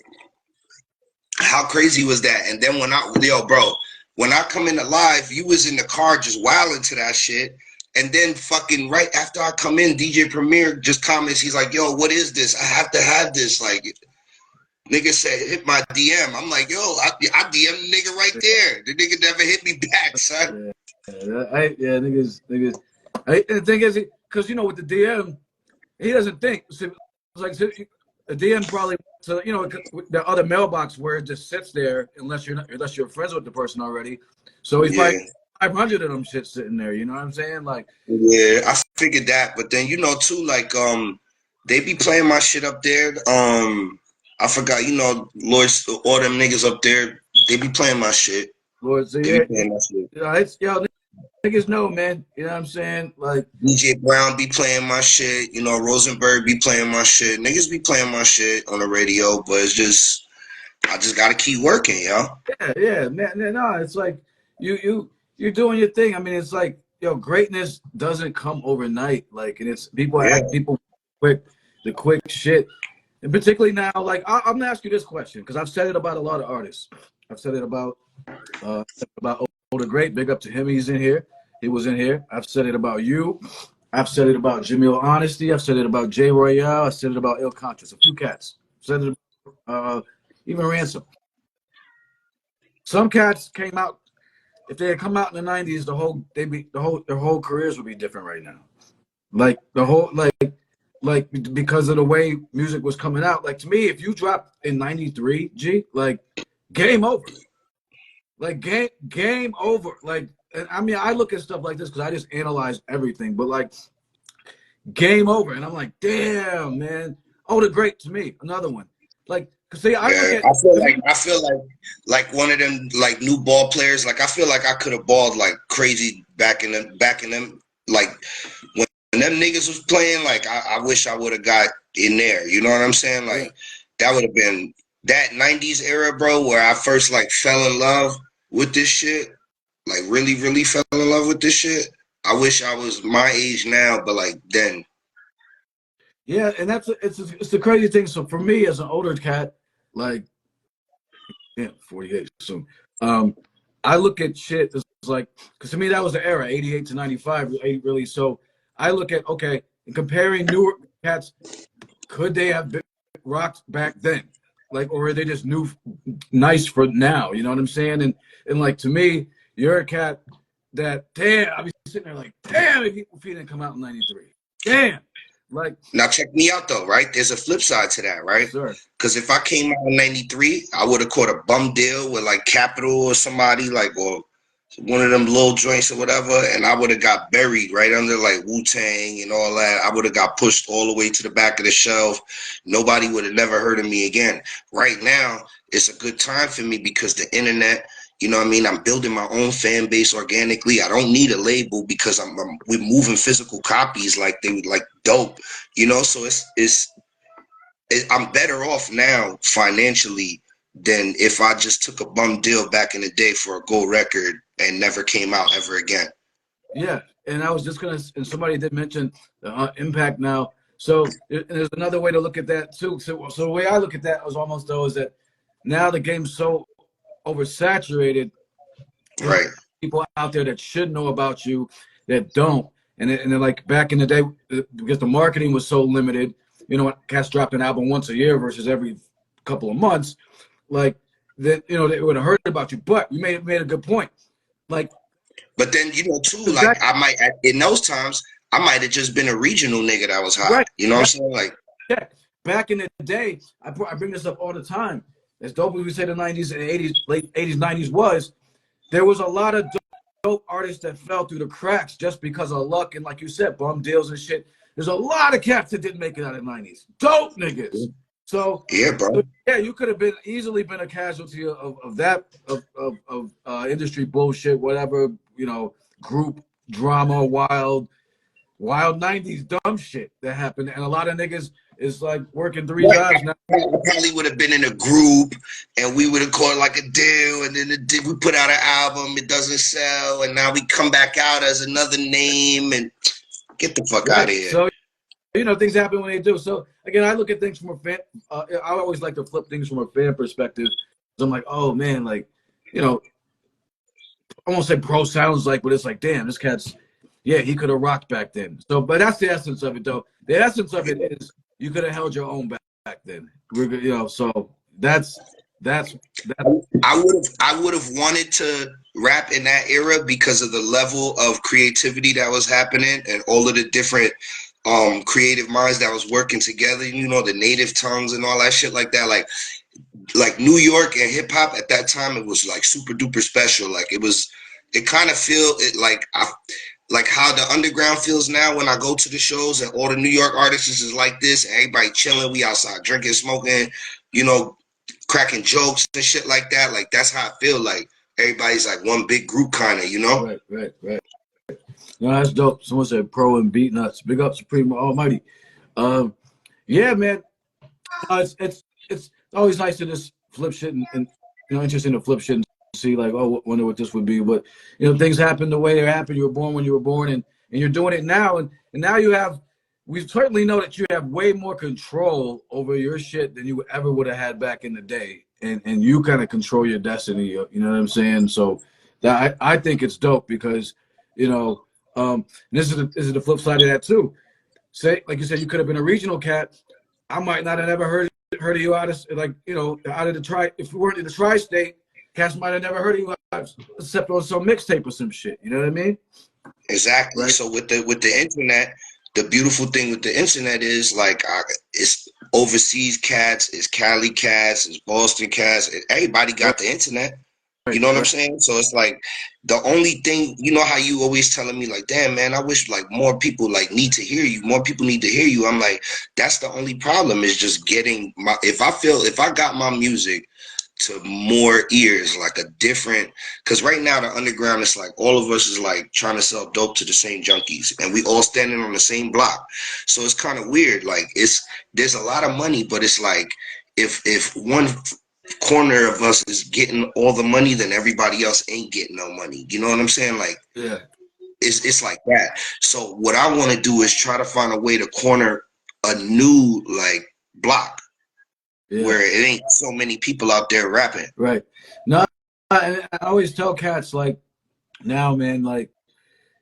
How crazy was that? And then when I come in the live, you was in the car just wilding to that shit. And then fucking right after I come in, DJ Premier just comments, he's like, yo, what is this? I have to have this. Like, nigga said, hit my DM. I'm like, yo, I DM the nigga right there. The nigga never hit me back, son. Niggas. The thing is, because, with the DM, he doesn't think. It's like, the DM probably, so the other mailbox where it just sits there unless you're friends with the person already. So he's like 500 of them shit sitting there. You know what I'm saying? Like, yeah, I figured that, but then too, like they be playing my shit up there. I forgot, Lloyd's, all them niggas up there, they be playing my shit. Lloyd, so they be playing my shit. Niggas know, man. You know what I'm saying? Like DJ Brown be playing my shit. Rosenberg be playing my shit. Niggas be playing my shit on the radio, but it's just, I just gotta keep working, yo. Yeah, man. No, it's like you're doing your thing. I mean, it's like, greatness doesn't come overnight. Like, and it's people the quick shit, and particularly now. Like, I'm gonna ask you this question because I've said it about a lot of artists. I've said it about Older Great, big up to him. He's in here. He was in here. I've said it about you. I've said it about Jamil Honesty. I've said it about Jay Royale. I said it about Il Conscious. A few cats. I've said it about, even Ransom. Some cats came out. If they had come out in the '90s, their whole careers would be different right now. Like the whole like because of the way music was coming out. Like, to me, if you dropped in '93, like game over. Like game over. Like, and I mean, I look at stuff like this because I just analyze everything. But like, game over, and I'm like, damn, man. Oh, the Great to me, another one. Like, cause see, I feel like one of them like new ball players. Like, I feel like I could have balled like crazy back in them. Like when them niggas was playing. Like, I wish I would have got in there. You know what I'm saying? Like, that would have been that '90s era, bro, where I first like fell in love with this shit, like really, really fell in love with this shit. I wish I was my age now, but like then. Yeah, and it's the crazy thing. So for me, as an older cat, like, 48 soon. I look at shit as like, because to me that was the era, 88 to 95, really. So I look at, okay, and comparing newer cats, could they have been rocked back then? Like, or are they just nice for now? You know what I'm saying? And like, to me, you're a cat that, damn, I'll be sitting there like, damn, if he didn't come out in '93. Damn. Like, now check me out though, right? There's a flip side to that, right? Because if I came out in '93, I would have caught a bum deal with like Capital or somebody, like, or one of them little joints or whatever, and I would have got buried right under like Wu-Tang and all that. I would have got pushed all the way to the back of the shelf. Nobody would have never heard of me again. Right now, it's a good time for me because the internet, you know what I mean? I'm building my own fan base organically. I don't need a label because we're moving physical copies like they like dope, you know? So I'm better off now financially than if I just took a bum deal back in the day for a gold record and never came out ever again. Yeah, and I was just gonna, and somebody did mention the impact now. So there's another way to look at that too. So the way I look at that was almost though is that now the game's so oversaturated. Right. People out there that should know about you that don't, and then like back in the day because the marketing was so limited. You know, cats dropped an album once a year versus every couple of months. Like that, you know, they would have heard about you. But you made a good point. Like, but then you know too, like I might in those times I might have just been a regional nigga that was hot. Right. You know what I'm saying? Like, yeah. Back in the day, I bring this up all the time. As dope as we say the 90s and 80s, late 80s, 90s was, there was a lot of dope artists that fell through the cracks just because of luck and, like you said, bum deals and shit. There's a lot of cats that didn't make it out of the 90s. Dope niggas. So yeah, bro. Yeah, you could have easily been a casualty of that industry bullshit, whatever, you know, group drama, wild 90s dumb shit that happened. And a lot of niggas is like working 3 jobs now. I probably would have been in a group and we would have caught like a deal, and then we put out an album, it doesn't sell, and now we come back out as another name and get the fuck out of here. So, you know, things happen when they do. So again, I look at things from a fan. I always like to flip things from a fan perspective. So I'm like, oh man, like, you know, I won't say Pro sounds like, but it's like, damn, this cat's, yeah, he could have rocked back then. So, but that's the essence of it, though. The essence of it is you could have held your own back then. You know, so that's. I would have wanted to rap in that era because of the level of creativity that was happening and all of the different creative minds that was working together, you know, the native tongues and all that shit like that. Like New York and hip hop at that time, it was like super duper special. Like it kind of feel it like how the underground feels now when I go to the shows and all the New York artists is like this, and everybody chilling, we outside drinking, smoking, you know, cracking jokes and shit like that. Like that's how I feel. Like everybody's like one big group kind of, you know? Right. No, that's dope. Someone said Pro and Beat Nuts. Big up Supreme Almighty. Yeah, man. It's always nice to just flip shit and you know, interesting to flip shit and see like, oh, wonder what this would be. But you know, things happen the way they happen. You were born when you were born, and you're doing it now, and now you have. We certainly know that you have way more control over your shit than you ever would have had back in the day, and you kind of control your destiny. You know what I'm saying? So that I think it's dope because you know. This is the flip side of that too. Say, like you said, you could have been a regional cat. I might not have ever heard of you out of, like, you know, out of the tri. If you weren't in the tri-state, cats might have never heard of you except on some mixtape or some shit. You know what I mean? Exactly. Right? So with the internet, the beautiful thing with the internet is like it's overseas cats, it's Cali cats, it's Boston cats. Everybody got the internet. You know what I'm saying? So it's like the only thing, you know how you always telling me like, damn man, I wish like more people like need to hear you. More people need to hear you. I'm like, that's the only problem is just getting if I got my music to more ears, like a different, because right now the underground is like all of us is like trying to sell dope to the same junkies and we all standing on the same block. So it's kind of weird. Like there's a lot of money, but it's like if one corner of us is getting all the money, then everybody else ain't getting no money. You know what I'm saying? Like, yeah, it's like that. So what I want to do is try to find a way to corner a new like block where it ain't so many people out there rapping. Right. No, I always tell cats like, now, man, like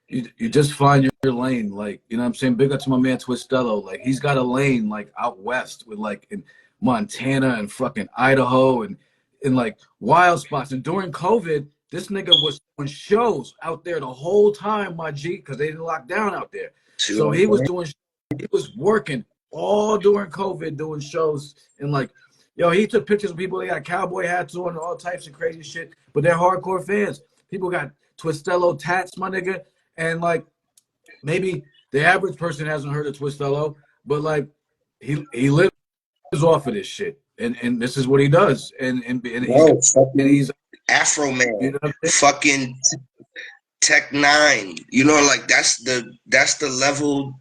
you just find your lane. Like, you know what I'm saying? Big up to my man Twistello. Like he's got a lane like out west with like in Montana and fucking Idaho and in like wild spots. And during COVID, this nigga was doing shows out there the whole time, my G, because they didn't lock down out there. So he was working all during COVID doing shows. And like, yo, he took pictures of people, they got cowboy hats on and all types of crazy shit, but they're hardcore fans. People got Twistello Tats, my nigga. And like maybe the average person hasn't heard of Twistello, but like he lives off of this shit. And this is what he does. And Bro, he's Afro Man, you know fucking Tech Nine. You know, like that's the level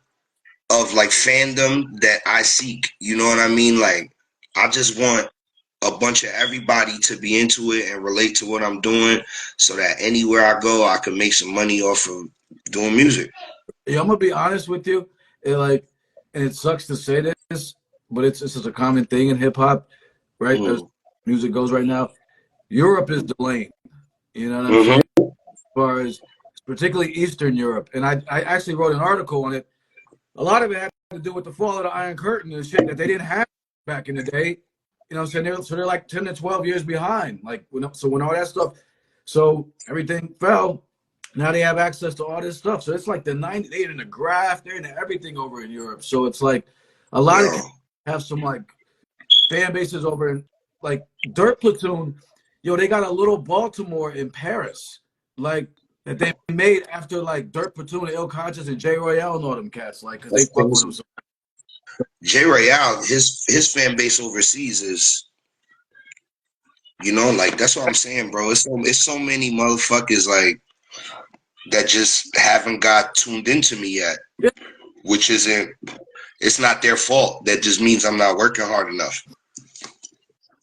of like fandom that I seek. You know what I mean? Like I just want a bunch of everybody to be into it and relate to what I'm doing, so that anywhere I go, I can make some money off of doing music. Yeah, I'm gonna be honest with you. And it sucks to say this, but this is a common thing in hip hop, right? As music goes right now, Europe is the lane. You know what I'm saying? As far as particularly Eastern Europe, and I actually wrote an article on it. A lot of it had to do with the fall of the Iron Curtain and shit that they didn't have back in the day. You know what I'm saying? They're like 10 to 12 years behind. Like when all that stuff, so everything fell. Now they have access to all this stuff. So it's like the 90s, they're in the graph, they're into everything over in Europe. So it's like a lot of have some like fan bases over in like Dirt Platoon. Yo, they got a little Baltimore in Paris, like that they made after like Dirt Platoon, Ill Conscious, and J Royale and all them cats, like because they fuck with them. So J Royale, his fan base overseas is, you know, like that's what I'm saying, bro. It's so many motherfuckers like that just haven't got tuned into me yet, which isn't. It's not their fault. That just means I'm not working hard enough.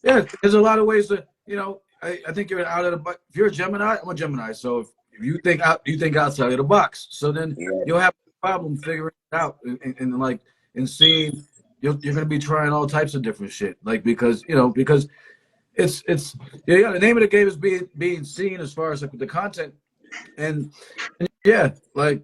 Yeah, there's a lot of ways to, you know. I think you're out of the box. If you're a Gemini, I'm a Gemini. So if you think outside of the box, so then you'll have a problem figuring it out and seeing. You're gonna be trying all types of different shit, like because it's the name of the game is being seen as far as like the content, and yeah, like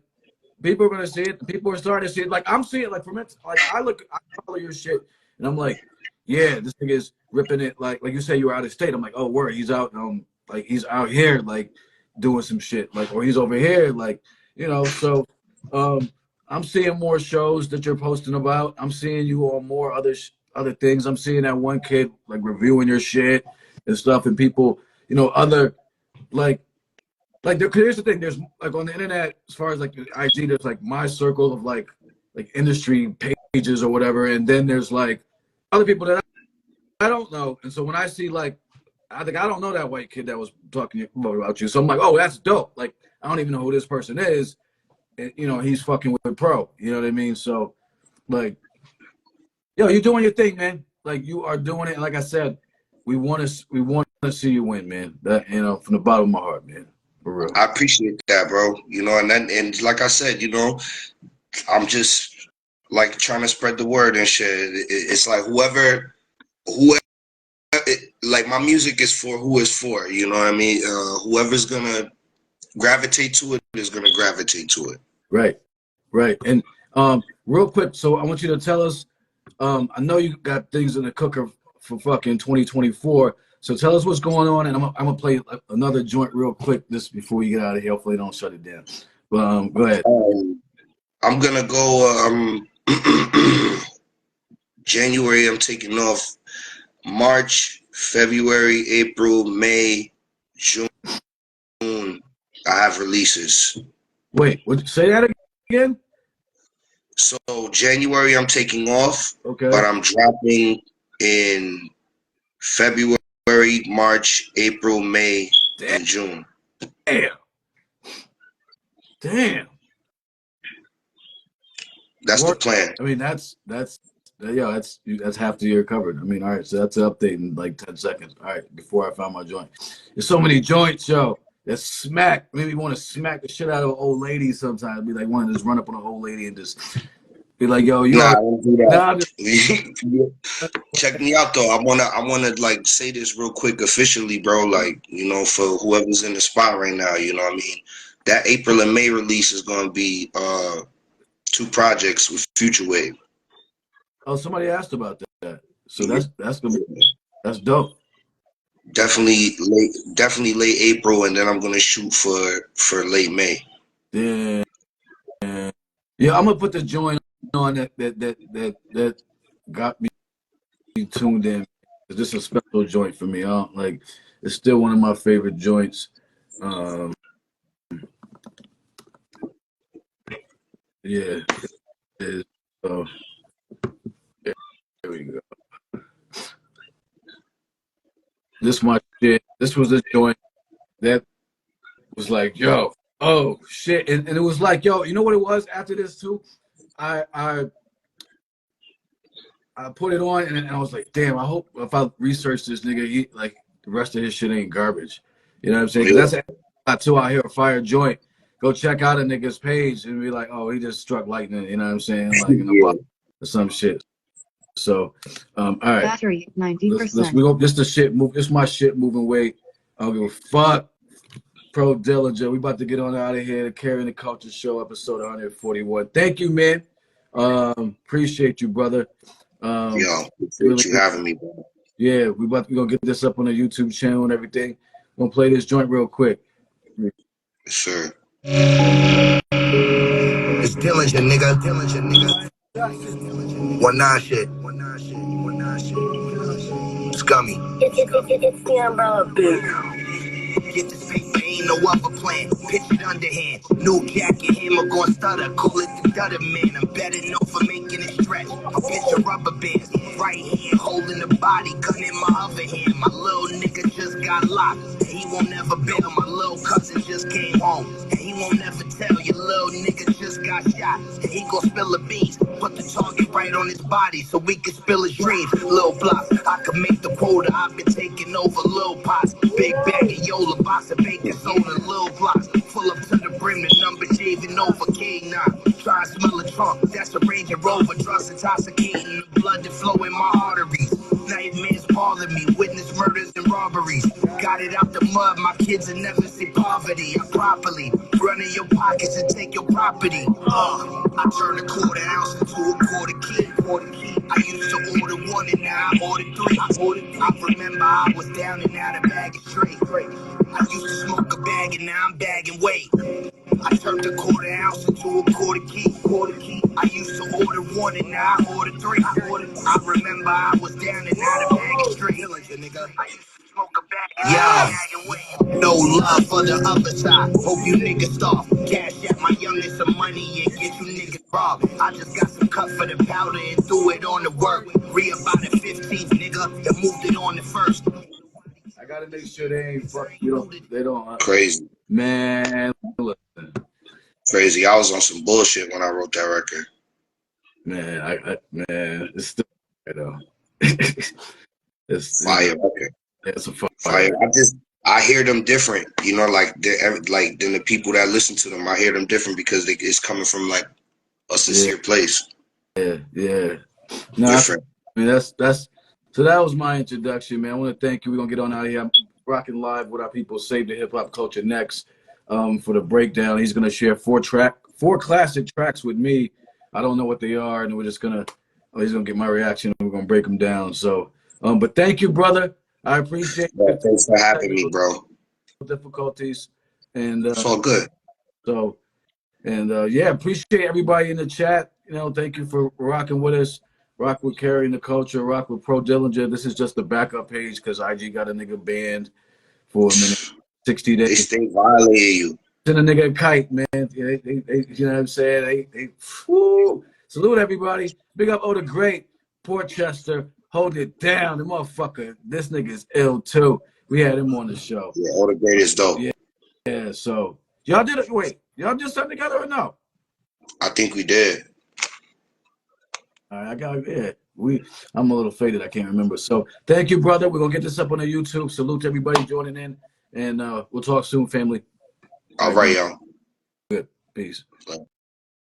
people are gonna see it. People are starting to see it. Like I'm seeing it. Like like I follow your shit, and I'm like, yeah, this thing is ripping it. Like you say, you're out of state. I'm like, oh, word, he's out. Like he's out here, like doing some shit. Like or he's over here, like So, I'm seeing more shows that you're posting about. I'm seeing you on more other things. I'm seeing that one kid like reviewing your shit and stuff, and people, other like here's the thing. There's like on the internet, as far as like the IG, there's like my circle of like industry pages or whatever, and then there's like other people that I don't know. And so when I see like, I don't know that white kid that was talking about you, so I'm like, oh, that's dope. Like I don't even know who this person is. And, he's fucking with Pro. You know what I mean? So like, yo, you're doing your thing, man. Like you are doing it. And like I said, we want to see you win, man. That from the bottom of my heart, man. For real. I appreciate that, bro. And like I said, I'm just like trying to spread the word and shit. It's like whoever, like my music is for who it's for. You know what I mean? Whoever's gonna gravitate to it is gonna gravitate to it. Right. And real quick, so I want you to tell us. I know you got things in the cooker for fucking 2024. So tell us what's going on, and I'm gonna play another joint real quick just before you get out of here. Hopefully, don't shut it down. But go ahead. I'm gonna go. January, I'm taking off. March, February, April, May, June, I have releases. Wait, say that again? So January, I'm taking off, okay, but I'm dropping in February, March, April, May, and June. Damn. That's the plan. I mean, that's half the year covered. I mean, all right, so that's an update in like 10 seconds. All right, before I found my joint. There's so many joints, yo, that made me want to smack the shit out of an old lady sometimes. Be like, want to just run up on an old lady and just be like, yo, you I don't do that. Check me out though. I wanna like say this real quick officially, bro. Like, for whoever's in the spot right now, you know what I mean? That April and May release is gonna be 2 projects with Future Wave. Oh, somebody asked about that. So that's dope. Definitely late April, and then I'm gonna shoot for late May. Yeah, I'm gonna put the joint on that got me tuned in. This is a special joint for me. It's still one of my favorite joints. Yeah. It is. So yeah, there we go. This my shit. This was the joint that was like, yo, oh shit. And it was like, yo, you know what it was after this too? I put it on and I was like, damn, I hope if I research this nigga, he like the rest of his shit ain't garbage. You know what I'm saying? Because that's too out here, a fire joint. Go check out a nigga's page and be like, oh, he just struck lightning, you know what I'm saying? Like in a box or some shit. So all right. Battery 90%. We go this the shit move. This my shit moving weight. I don't give a fuck. Pro Dillinger. We about to get on out of here. The Carrying the Culture Show, episode 141. Thank you, man. Appreciate you, brother. Yo, appreciate really you having me, bro. Yeah, we gonna get this up on the YouTube channel and everything. Gonna play this joint real quick. Sure. It's Dillinger, nigga. Dillinger, nigga. 1-9 shit. 1-9 shit. 1-9 shit. Scummy. It's the umbrella, bitch. Get this paper, ain't no other plan. Pitch it underhand. New jacket, hammer gon' stutter. Call it the Dutter Man. I'm better known for making it stretch. I picture rubber bands. Right hand holding the body, gun in my other hand. My little nigga just got locked. And he won't never bail. My little cousin just came home. And he won't never tell. Your little nigga just got shot. And he gon' spill the beans. Put the target right on his body so we can spill his dreams. Lil Block, I can make the quota. I've been taking over Lil Pots. Big bag of Yola, box of bacon soda, Lil Blocks. Full up to the brim, the number shaving over King now. Try to smell a trunk, that's a Range Rover. Drugs intoxicating, the blood that flow in my arteries. Nightmares bother me, witness murders and robberies. Got it out the mud, my kids will never see poverty. I properly run in your pockets and take your property. I turn a quarter ounce into a quarter key. I used to order one and now I order three. I remember I was down and out of bagging straight. I used to smoke a bag and now I'm bagging weight. I turned a quarter ounce into a quarter key. I used to order one and now I order three. I remember I was down and out of bagging straight. I used to smoke a bag and now I'm bagging weight. No love for the other side. Hope you niggas starve. Cash at my youngest some money and get you niggas robbed. I just got some cut for the powder and threw it on the work. Re about the 15th, nigga, that moved it on the first. I gotta make sure they ain't fuck. They don't. Crazy. Man, listen. Crazy. I was on some bullshit when I wrote that record. Man, man, it's still though. It's Fire record. It's a fire. I hear them different, you know, like than the people that listen to them. I hear them different because it's coming from like a sincere place. Yeah. No, different. I mean, that's so that was my introduction, man. I want to thank you. We're gonna get on out of here. I'm rocking live with our people. Save the Hip Hop Culture next for the breakdown. He's gonna share four classic tracks with me. I don't know what they are, and he's gonna get my reaction, and we're gonna break them down. So, but thank you, brother. I appreciate it. Thanks for having me, bro. Difficulties, and it's all good. So, and yeah, appreciate everybody in the chat. You know, thank you for rocking with us. Rock with Carrying the Culture. Rock with Pro Dillinger. This is just the backup page because IG got a nigga banned for a minute, 60 days. They stay violating you. Send a nigga a kite, man. They, you know what I'm saying? They whoo. Salute everybody. Big up the Great, Portchester. Hold it down. The motherfucker. This nigga is ill too. We had him on the show. Yeah, the Great is dope. Yeah. So y'all did it. Wait, y'all did something together or no? I think we did. All right, I'm a little faded. I can't remember. So thank you, brother. We're gonna get this up on the YouTube. Salute to everybody joining in, and we'll talk soon, family. All right, y'all. Good. Peace.